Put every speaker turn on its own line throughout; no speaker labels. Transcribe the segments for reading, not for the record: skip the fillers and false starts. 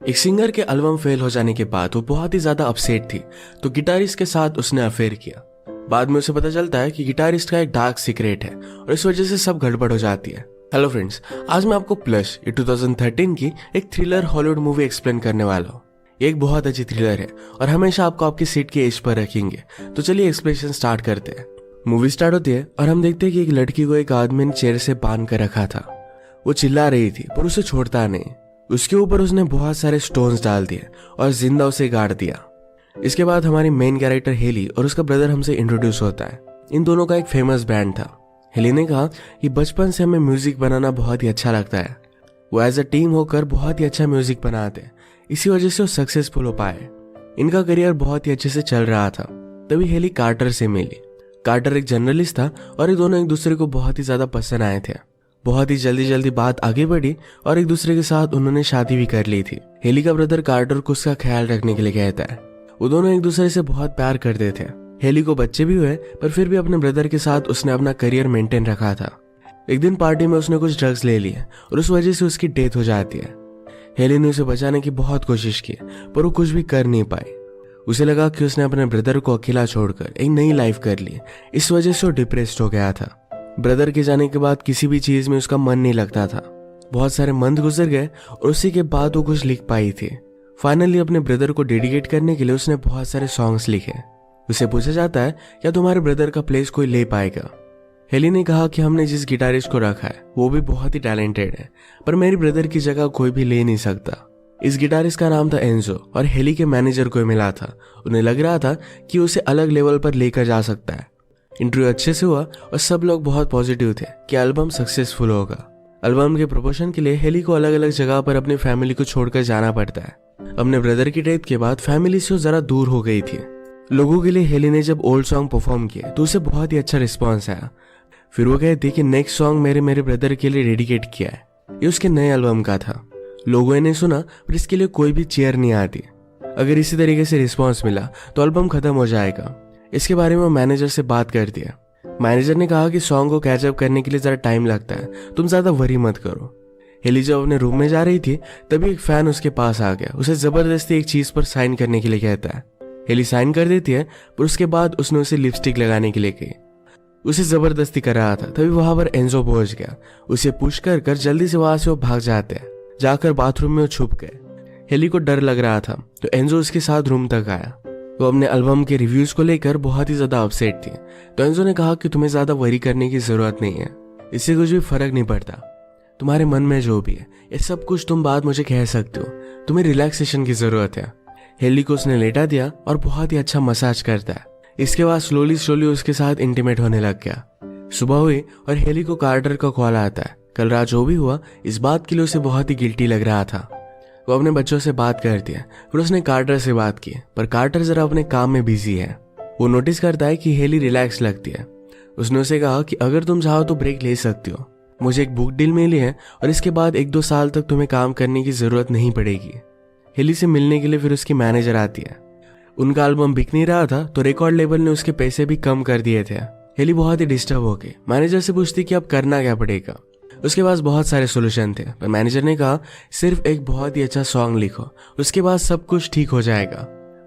एक सिंगर के album fail हो जाने के बाद वो बहुत ही ज्यादा अपसेट थी, तो गिटारिस्ट के साथ उसने अफेयर किया। बाद में उसे पता चलता है कि गिटारिस्ट का एक डार्क सीक्रेट है और इस वजह से सब गड़बड़ हो जाती है। हेलो फ्रेंड्स, आज मैं आपको प्लश ये 2013 की एक थ्रिलर हॉलीवुड मूवी एक्सप्लेन करने वाला हूँ। ये एक बहुत अच्छी थ्रिलर है और हमेशा आपको आपकी सीट के एज पर रखेंगे। तो चलिए एक्सप्लेनेशन स्टार्ट करते हैं। मूवी स्टार्ट होती है और हम देखते हैं कि एक लड़की को एक आदमी ने चेयर से बांध कर रखा था। वो चिल्ला रही थी पर उसे छोड़ता नहीं। उसके ऊपर उसने बहुत सारे स्टोन्स डाल दिए और जिंदा उसे गाड़ दिया। इसके बाद हमारी मेन कैरेक्टर हेली और उसका ब्रदर हमसे इंट्रोड्यूस होता है। इन दोनों का एक फेमस बैंड था। हेली ने कहा कि बचपन से हमें म्यूजिक बनाना बहुत ही अच्छा लगता है। वो एज अ टीम होकर बहुत ही अच्छा म्यूजिक बनाते, इसी वजह से वो सक्सेसफुल हो पाए। इनका करियर बहुत ही अच्छे से चल रहा था। तभी हेली कार्टर से मिली। कार्टर एक जर्नलिस्ट था और ये दोनों एक दूसरे को बहुत ही ज्यादा पसंद आए थे। बहुत ही जल्दी बात आगे बढ़ी और एक दूसरे के साथ उन्होंने शादी भी कर ली थी। हेली का ब्रदर कार्टर को उसका ख्याल रखने के लिए कहता है। वो दोनों एक दूसरे से बहुत प्यार करते थे। हेली को बच्चे भी हुए पर फिर भी अपने ब्रदर के साथ उसने अपना करियर मेंटेन रखा था। एक दिन पार्टी में उसने कुछ ड्रग्स ले लिए और उस वजह से उसकी डेथ हो जाती है। हेली ने उसे बचाने की बहुत कोशिश की पर वो कुछ भी कर नहीं पाई। उसे लगा कि उसने अपने ब्रदर को अकेला छोड़कर एक नई लाइफ कर ली। इस वजह से वो डिप्रेस्ड हो गया था। ब्रदर के जाने के बाद किसी भी चीज में उसका मन नहीं लगता था। बहुत सारे मंथ गुजर गए और उसी के बाद वो कुछ लिख पाई थी। फाइनली अपने ब्रदर को डेडिकेट करने के लिए उसने बहुत सारे सॉन्ग्स लिखे। उसे पूछा जाता है क्या तुम्हारे ब्रदर का प्लेस कोई ले पाएगा। हेली ने कहा कि हमने जिस गिटारिस्ट को रखा है वो भी बहुत ही टैलेंटेड है, पर मेरी ब्रदर की जगह कोई भी ले नहीं सकता। इस गिटारिस्ट का नाम था एंजो और हेली के मैनेजर को मिला था। उन्हें लग रहा था कि उसे अलग लेवल पर लेकर जा सकता है। इंटरव्यू अच्छे से हुआ और सब लोग बहुत पॉजिटिव थे कि एल्बम सक्सेसफुल होगा। एल्बम के प्रमोशन के लिए हेली को अलग अलग जगह पर अपनी फैमिली को छोड़कर जाना पड़ता है। अपने ब्रदर की डेथ के बाद फैमिली से वो जरा दूर हो गई थी। लोगों के लिए हेली ने जब ओल्ड सॉन्ग परफॉर्म किए तो उसे बहुत ही अच्छा रिस्पॉन्स आया। फिर वो कहती कि नेक्स्ट सॉन्ग मेरे ब्रदर के लिए डेडिकेट किया है। ये उसके नए एल्बम का था। लोगों ने सुना पर इसके लिए कोई भी चेयर नहीं आती। अगर इसी तरीके से रिस्पॉन्स मिला तो एल्बम खत्म हो जाएगा। इसके बारे में मैनेजर से बात कर दिया। मैनेजर ने कहा कि सॉन्ग को कैचअप करने के लिए जरा टाइम लगता है, तुम ज्यादा वरी मत करो। हेली जब अपने रूम में जा रही थी तभी एक फैन उसके पास आ गया। उसे जबरदस्ती एक चीज पर साइन करने के लिए कहता है। हेली साइन कर देती है पर उसके बाद उसने उसे लिपस्टिक लगाने के लिए कही। उसे जबरदस्ती कर रहा था। तभी वहां पर एंजो पहुंच गया। उसे पुश कर जल्दी से वहां से वो भाग जाते हैं। जाकर बाथरूम में वो छुप गए। हेली को डर लग रहा था तो एंजो उसके साथ रूम तक आया। वो अपने एल्बम के रिव्यूज को लेकर बहुत ही ज्यादा अपसेट थी। तो एंजो ने कहा कि तुम्हें ज्यादा वरी करने की जरूरत नहीं है, इससे कुछ भी फर्क नहीं पड़ता। तुम्हारे मन में जो भी है ये सब कुछ तुम बात मुझे कह सकते हो। तुम्हें रिलैक्सेशन की जरूरत है। हेली को उसने लेटा दिया और बहुत ही अच्छा मसाज करता है। इसके बाद स्लोली उसके साथ इंटीमेट होने लग गया। सुबह हुई और हेली को कार्टर का कॉल आता है। कल रात जो भी हुआ इस बात के लिए उसे बहुत ही गिल्टी लग रहा था। वो अपने बच्चों से बात करती है। फिर उसने कार्टर से बात की पर कार्टर जरा अपने काम में बिजी है। वो नोटिस करता है कि हेली रिलैक्स लगती है। उसने उसे कहा कि अगर तुम चाहो तो ब्रेक ले सकती हो। मुझे एक बुक डील मिली है और इसके बाद 1-2 साल तक तुम्हें काम करने की जरूरत नहीं पड़ेगी। हेली से मिलने के लिए फिर उसकी मैनेजर आती है। उनका एल्बम बिक नहीं रहा था तो रिकॉर्ड लेबल ने उसके पैसे भी कम कर दिए थे। हेली बहुत ही डिस्टर्ब हो गई। मैनेजर से पूछती कि अब करना क्या पड़ेगा। उसके पास बहुत सारे सोल्यूशन थे पर मैनेजर ने कहा सिर्फ एक बहुत ही अच्छा सॉन्ग लिखो, उसके बाद सब कुछ ठीक हो जाएगा।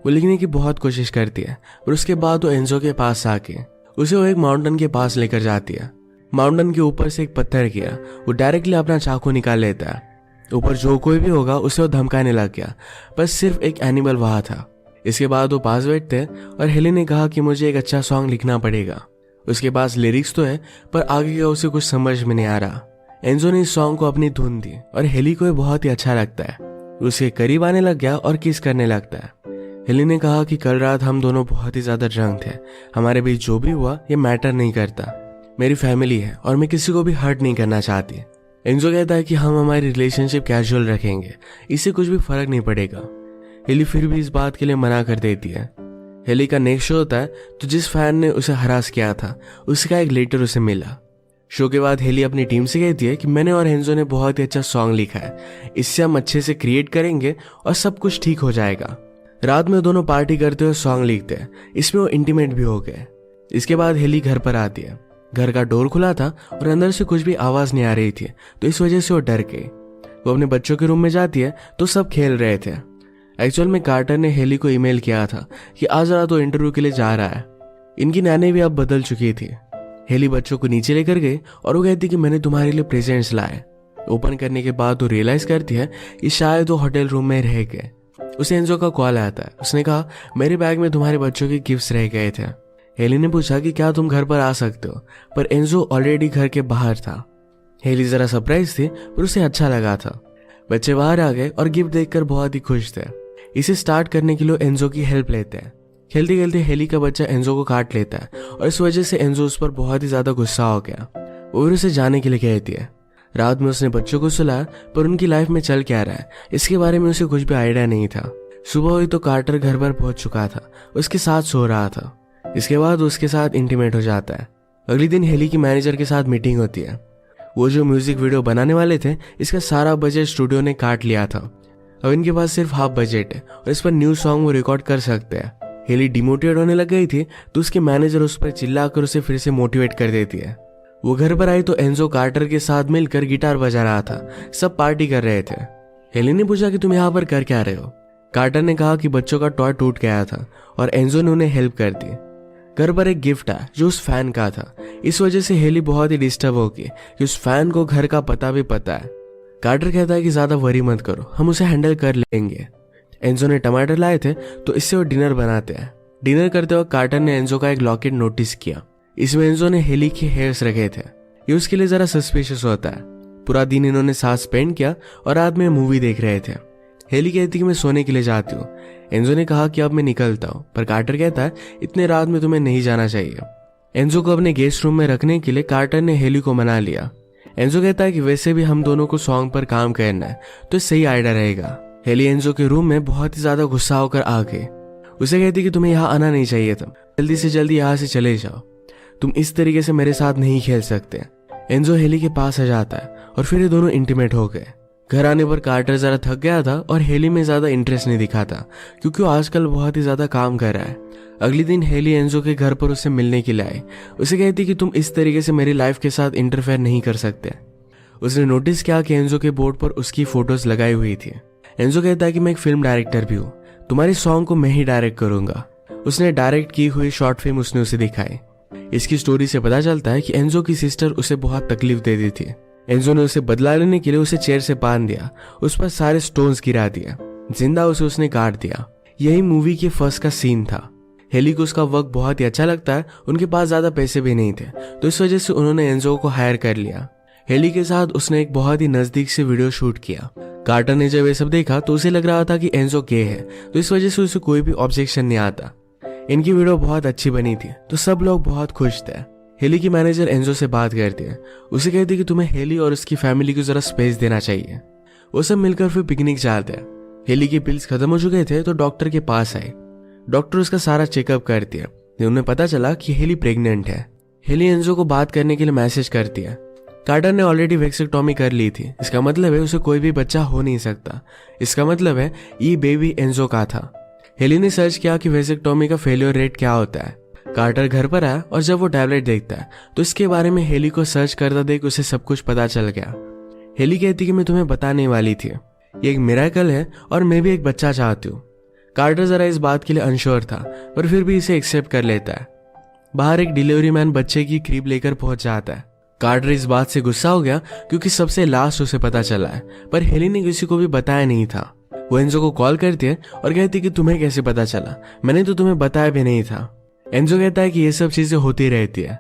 वो लिखने की बहुत कोशिश करती है और उसके बाद वो एंजो के पास आके उसे वो एक माउंटेन के पास लेकर जाती है। माउंटेन के ऊपर से एक पत्थर गिरा। वो डायरेक्टली अपना चाकू निकाल लेता है। ऊपर जो कोई भी होगा उसे वो धमकाने लग गया, बस सिर्फ एक एनिमल वहां था। इसके बाद वो पास बैठते और हेली ने कहा कि मुझे एक अच्छा सॉन्ग लिखना पड़ेगा। उसके पास लिरिक्स तो है पर आगे का उसे कुछ समझ में नहीं आ रहा। एंजो ने इस सॉन्ग को अपनी धुन दी और हेली को ये बहुत ही अच्छा लगता है। उसके करीब आने लग गया और किस करने लगता है। हेली ने कहा कि कल रात हम दोनों बहुत ही ज्यादा ड्रंक थे। हमारे बीच जो भी हुआ ये मैटर नहीं करता। मेरी फैमिली है और मैं किसी को भी हर्ट नहीं करना चाहती। एंजो कहता है कि हम हमारी रिलेशनशिप कैजुअल रखेंगे, इससे कुछ भी फर्क नहीं पड़ेगा। हेली फिर भी इस बात के लिए मना कर देती है। हेली का नेक्स्ट शो होता है तो जिस फैन ने उसे हरास किया था उसका एक लेटर उसे मिला। शो के बाद हेली अपनी टीम से कहती है कि मैंने और एंजो ने बहुत ही अच्छा सॉन्ग लिखा है, इससे हम अच्छे से क्रिएट करेंगे और सब कुछ ठीक हो जाएगा। रात में दोनों पार्टी करते हुए सॉन्ग लिखते हैं। इसमें वो इंटीमेट भी हो गए। इसके बाद हेली घर पर आती है। घर का डोर खुला था और अंदर से कुछ भी आवाज नहीं आ रही थी तो इस वजह से वो डर गई। वो अपने बच्चों के रूम में जाती है तो सब खेल रहे थे। एक्चुअल में कार्टर ने हेली को ईमेल किया था कि आज रात वो इंटरव्यू के लिए जा रहा है। इनकी नैनी भी अब बदल चुकी थी। हेली बच्चों को नीचे लेकर गई और वो कहती कि मैंने तुम्हारे लिए प्रेजेंट्स लाए। ओपन करने के बाद वो रियलाइज करती है कि शायद वो होटल रूम में रह गए। उसे एंजो का कॉल आता है। उसने कहा मेरे बैग में तुम्हारे बच्चों के गिफ्ट्स रह गए थे। हेली ने पूछा कि क्या तुम घर पर आ सकते हो, पर एंजो ऑलरेडी घर के बाहर था। हेली जरा सरप्राइज थी पर उसे अच्छा लगा था। बच्चे बाहर आ गए और गिफ्ट देखकर बहुत ही खुश थे। इसे स्टार्ट करने के लिए एंजो की हेल्प लेते हैं। खेलते खेलते हेली का बच्चा एंजो को काट लेता है और इस वजह से एंजो उस पर बहुत ही ज्यादा गुस्सा हो गया। वो उसे जाने के लिए कहती है। रात में उसने बच्चों को सुलाया पर उनकी लाइफ में चल क्या रहा है इसके बारे में उसे कुछ भी आइडिया नहीं था। सुबह हुई तो कार्टर घर पर पहुंच चुका था, उसके साथ सो रहा था। इसके बाद उसके साथ इंटीमेट हो जाता है। अगले दिन हेली की मैनेजर के साथ मीटिंग होती है। वो जो म्यूजिक वीडियो बनाने वाले थे इसका सारा बजट स्टूडियो ने काट लिया था। अब इनके पास सिर्फ हाफ बजट है और इस पर न्यू सॉन्ग वो रिकॉर्ड कर सकते हैं। हेली डिमोटिवेट होने लग गई थी तो उसके मैनेजर उस पर चिल्लाकर उसे फिर से मोटिवेट कर देती है। वो घर पर आई तो एंजो कार्टर के साथ मिलकर गिटार बजा रहा था। सब पार्टी कर रहे थे। हेली ने पूछा कि तुम यहाँ पर कर क्या रहे हो। कार्टर ने कहा कि बच्चों का टॉय टूट गया था और एंजो ने उन्हें हेल्प कर दी। घर पर एक गिफ्ट आया जो उस फैन का था। इस वजह से हेली बहुत ही डिस्टर्ब होगी कि उस फैन को घर का पता भी पता है। कार्टर कहता है कि ज्यादा वरी मत करो, हम उसे हैंडल कर लेंगे। एंजो ने टमाटर लाए थे तो इससे वो डिनर बनाते हैं। डिनर करते वक्त कार्टर ने एंजो का एक लॉकेट नोटिस किया। इसमें एंजो ने हेली के हेयर्स रखे थे। ये उसके लिए जरा सस्पिशियस होता है। पूरा दिन इन्होंने साथ स्पेंड किया और रात में मूवी देख रहे थे। हेली कहती कि मैं सोने के लिए जाती हूँ। एंजो ने कहा कि अब मैं निकलता हूँ, पर कार्टर कहता है इतने रात में तुम्हें नहीं जाना चाहिए। एंजो को अपने गेस्ट रूम में रखने के लिए कार्टर ने हेली को मना लिया। एंजो कहता है कि वैसे भी हम दोनों को सॉन्ग पर काम करना है तो सही आइडिया रहेगा। हेली एंजो के रूम में बहुत ही ज्यादा गुस्सा होकर आ गई। उसे कहती कि तुम्हें यहाँ आना नहीं चाहिए था, जल्दी से जल्दी यहाँ से चले जाओ, तुम इस तरीके से मेरे साथ नहीं खेल सकते। एंजो हेली के पास आ जाता है और फिर ये दोनों इंटीमेट हो गए। घर आने पर कार्टर जरा थक गया था और हेली में ज्यादा इंटरेस्ट नहीं दिखाता क्योंकि वो आजकल बहुत ही ज्यादा काम कर रहा है। अगले दिन हेली एंजो के घर पर उससे मिलने के लिए आई। उसे कहती कि तुम इस तरीके से मेरी लाइफ के साथ इंटरफेयर नहीं कर सकते। उसने नोटिस किया कि एंजो के बोर्ड पर उसकी फोटोज लगाई हुई थी। एंजो कहता है कि मैं एक फिल्म डायरेक्टर भी हूँ, तुम्हारी सॉन्ग को मैं ही डायरेक्ट करूंगा। उसने डायरेक्ट की हुई शॉर्ट फिल्म उसने उसे दिखाई। इसकी स्टोरी से पता चलता है कि एंजो की सिस्टर उसे बहुत तकलीफ दे दी थी। एंजो ने उसे बदला लेने के लिए उसे चेयर से बांध दिया, उस पर सारे स्टोन्स गिरा दिया, जिंदा उसे उसने काट दिया। यही मूवी के फर्स्ट का सीन था। हेली को उसका वर्क बहुत ही अच्छा लगता है। उनके पास ज्यादा पैसे भी नहीं थे तो इस वजह से उन्होंने एंजो को हायर कर लिया। हेली के साथ उसने एक बहुत ही नजदीक से वीडियो शूट किया। कार्टर ने जब ये सब देखा तो उसे लग रहा था कि एंजो गे है तो इस वजह से उसे कोई भी ऑब्जेक्शन नहीं आता। इनकी वीडियो बहुत अच्छी बनी थी तो सब लोग बहुत खुश थे। हेली की मैनेजर एंजो से बात करती है। उसे कहती है कि तुम्हें हेली और उसकी फैमिली को जरा स्पेस देना चाहिए। वो सब मिलकर फिर पिकनिक जाते हैं। हेली के पिल्स खत्म हो चुके थे तो डॉक्टर के पास आए। डॉक्टर उसका सारा चेकअप करती है। उन्हें पता चला कि हेली प्रेग्नेंट है। हेली एंजो को बात करने के लिए मैसेज करती है। कार्टर ने ऑलरेडी वैक्सेक्टोमी कर ली थी, इसका मतलब है उसे कोई भी बच्चा हो नहीं सकता। इसका मतलब है ये बेबी एंजो का था। हेली ने सर्च किया कि वैक्सेक्टोमी का फेलियर रेट क्या होता है। कार्टर घर पर आया और जब वो टैबलेट देखता है तो इसके बारे में हेली को सर्च करता देख उसे सब कुछ पता चल गया। हेली कहती कि मैं तुम्हें बताने वाली थी, ये एक मिरेकल है और मैं भी एक बच्चा चाहती हूँ। कार्टर जरा इस बात के लिए अनश्योर था पर फिर भी इसे एक्सेप्ट कर लेता है। बाहर एक डिलीवरी मैन बच्चे की क्रीब लेकर पहुंच जाता है। कार्टर इस बात से गुस्सा हो गया क्योंकि सबसे लास्ट उसे पता चला है, पर हेली ने किसी को भी बताया नहीं था। वो एंजो को कॉल करती है और कहती कि तुम्हें कैसे पता चला, मैंने तो तुम्हें बताया भी नहीं था। एंजो कहता है कि ये सब चीजें होती रहती है।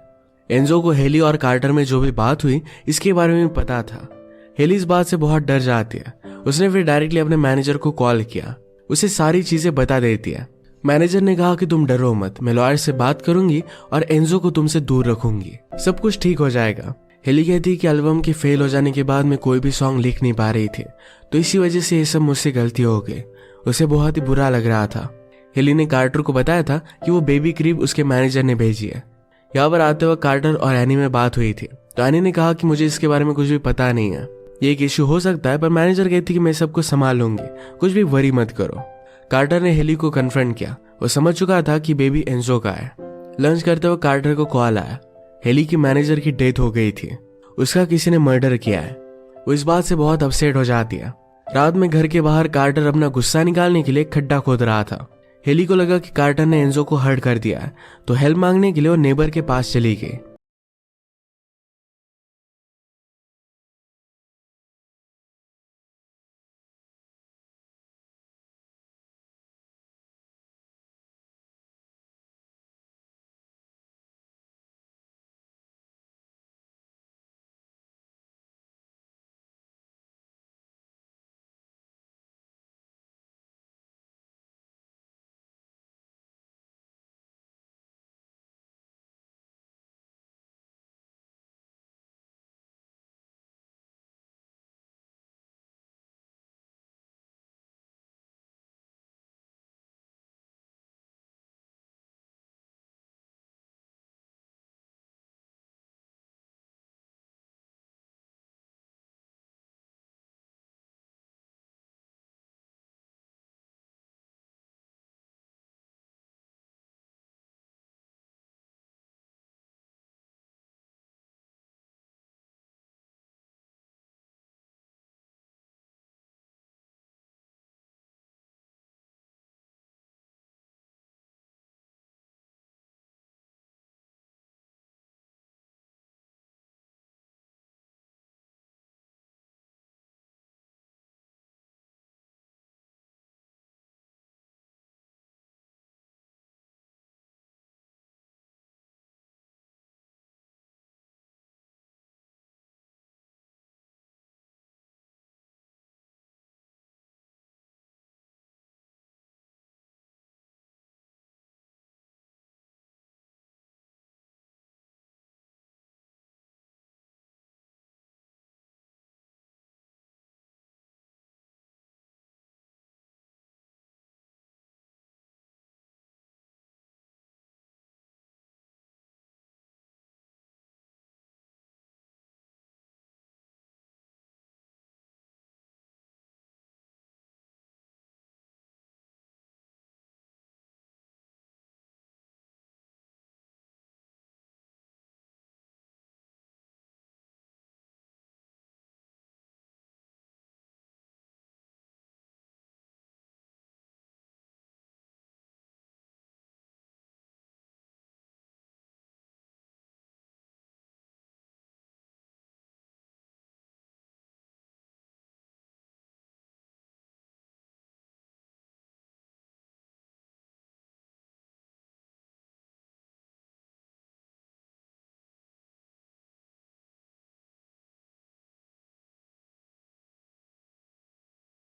एंजो को हेली और कार्टर में जो भी बात हुई इसके बारे में पता था। हेली इस बात से बहुत डर जाती है। उसने फिर डायरेक्टली अपने मैनेजर को कॉल किया, उसे सारी चीजें बता देती है। मैनेजर ने कहा कि तुम डरो मत, मैं लॉयर से बात करूंगी और एंजो को तुमसे दूर रखूंगी, सब कुछ ठीक हो जाएगा। हेली कहती है कि एल्बम के फेल हो जाने के बाद मैं कोई भी सॉन्ग लिख नहीं पा रही थी तो इसी वजह से ये सब मुझसे गलती हो गई। उसे बहुत ही बुरा लग रहा था। हेली ने कार्टर को बताया था कि वो बेबी क्रीब उसके मैनेजर ने भेजी है। यहाँ पर आते वक्त कार्टर और एनी में बात हुई थी तो एनी ने कहा कि मुझे इसके बारे में कुछ भी पता नहीं है, ये एक इश्यू हो सकता है, पर मैनेजर कहती कि मैं सब कुछ संभाल लूंगी, कुछ भी वरी मत करो। कार्टर ने हेली को कन्फ्रंट किया। वो समझ चुका था कि बेबी एंजो का है। लंच करते हुए कार्टर को कॉल आया। हेली की मैनेजर की डेथ हो गई थी, उसका किसी ने मर्डर किया है। वो इस बात से बहुत अपसेट हो जाती है। रात में घर के बाहर कार्टर अपना गुस्सा निकालने के लिए एक खड्डा खोद रहा था। हेली को लगा कि कार्टर ने एंजो को हर्ट कर दिया है, तो हेल्प मांगने के लिए वो नेबर के पास चली गई।